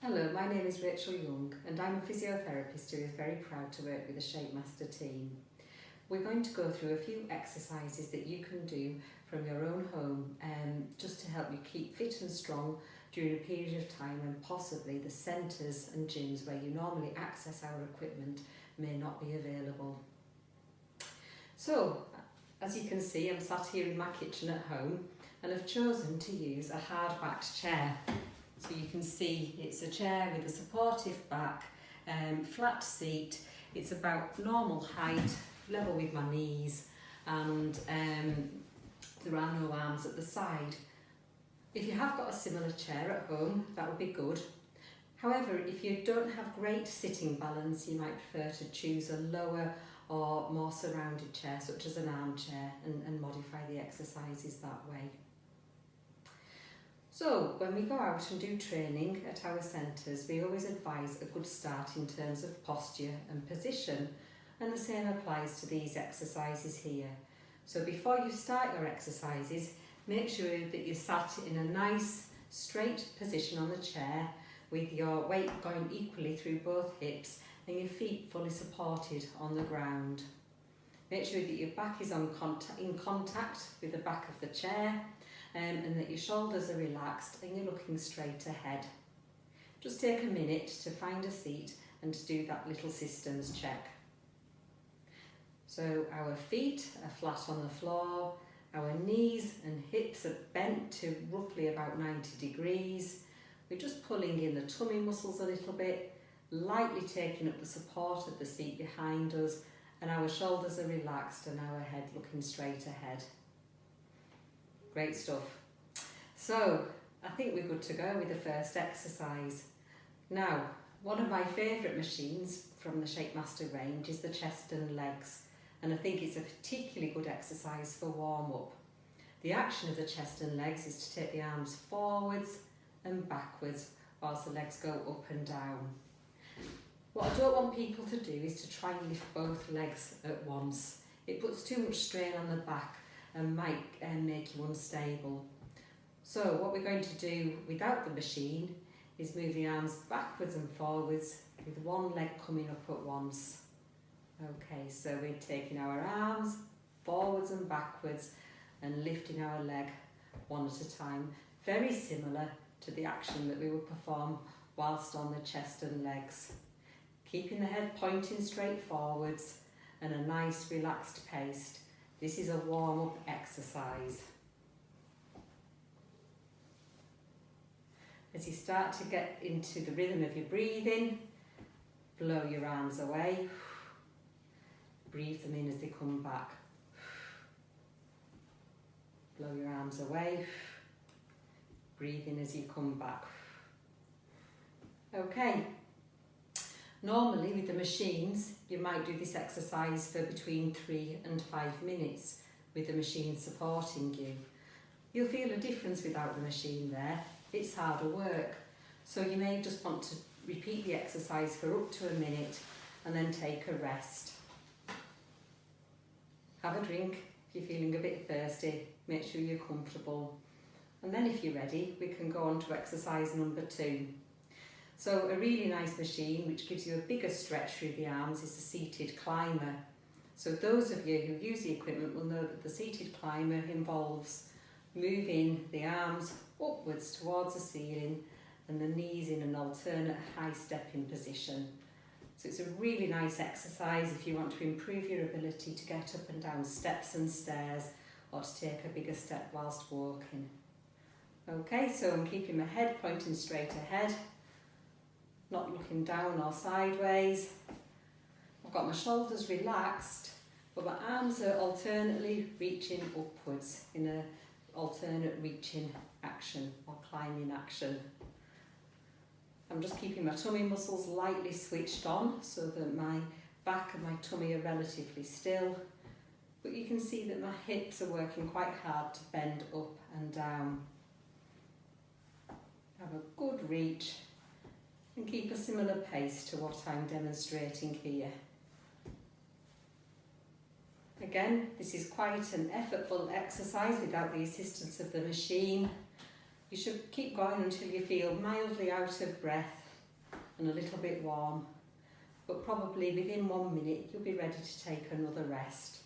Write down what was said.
Hello, my name is Rachel Young and I'm a physiotherapist who is very proud to work with the Shapemaster team. We're going to go through a few exercises that you can do from your own home just to help you keep fit and strong during a period of time when possibly the centres and gyms where you normally access our equipment may not be available. So, as you can see, I'm sat here in my kitchen at home and I've chosen to use a hard-backed chair. So you can see it's a chair with a supportive back, flat seat. It's about normal height, level with my knees, and there are no arms at the side. If you have got a similar chair at home, that would be good. However, if you don't have great sitting balance, you might prefer to choose a lower or more surrounded chair, such as an armchair, and modify the exercises that way. So, when we go out and do training at our centres, we always advise a good start in terms of posture and position, and the same applies to these exercises here. So before you start your exercises, make sure that you're sat in a nice straight position on the chair with your weight going equally through both hips and your feet fully supported on the ground. Make sure that your back is in contact with the back of the chair, and that your shoulders are relaxed and you're looking straight ahead. Just take a minute to find a seat and to do that little systems check. So our feet are flat on the floor, our knees and hips are bent to roughly about 90 degrees. We're just pulling in the tummy muscles a little bit, lightly taking up the support of the seat behind us, and our shoulders are relaxed and our head looking straight ahead. Great stuff. So, I think we're good to go with the first exercise. Now, one of my favourite machines from the Shapemaster range is the chest and legs, and I think it's a particularly good exercise for warm-up. The action of the chest and legs is to take the arms forwards and backwards whilst the legs go up and down. What I don't want people to do is to try and lift both legs at once. It puts too much strain on the back and might make you unstable. So what we're going to do without the machine is move the arms backwards and forwards with one leg coming up at once. Okay, so we're taking our arms forwards and backwards and lifting our leg one at a time. Very similar to the action that we would perform whilst on the chest and legs. Keeping the head pointing straight forwards and a nice relaxed pace. This is a warm-up exercise. As you start to get into the rhythm of your breathing, blow your arms away. Breathe them in as they come back. Blow your arms away. Breathe in as you come back. Okay. Normally with the machines, you might do this exercise for between 3 and 5 minutes with the machine supporting you. You'll feel a difference without the machine there. It's harder work. So you may just want to repeat the exercise for up to a minute and then take a rest. Have a drink if you're feeling a bit thirsty. Make sure you're comfortable. And then if you're ready, we can go on to exercise number 2. So a really nice machine which gives you a bigger stretch through the arms is the seated climber. So those of you who use the equipment will know that the seated climber involves moving the arms upwards towards the ceiling and the knees in an alternate high stepping position. So it's a really nice exercise if you want to improve your ability to get up and down steps and stairs or to take a bigger step whilst walking. Okay, so I'm keeping my head pointing straight ahead, not looking down or sideways. I've got my shoulders relaxed, but my arms are alternately reaching upwards in an alternate reaching action or climbing action. I'm just keeping my tummy muscles lightly switched on so that my back and my tummy are relatively still, but you can see that my hips are working quite hard to bend up and down. Have a good reach and keep a similar pace to what I'm demonstrating here. Again, this is quite an effortful exercise without the assistance of the machine. You should keep going until you feel mildly out of breath and a little bit warm, but probably within 1 minute you'll be ready to take another rest.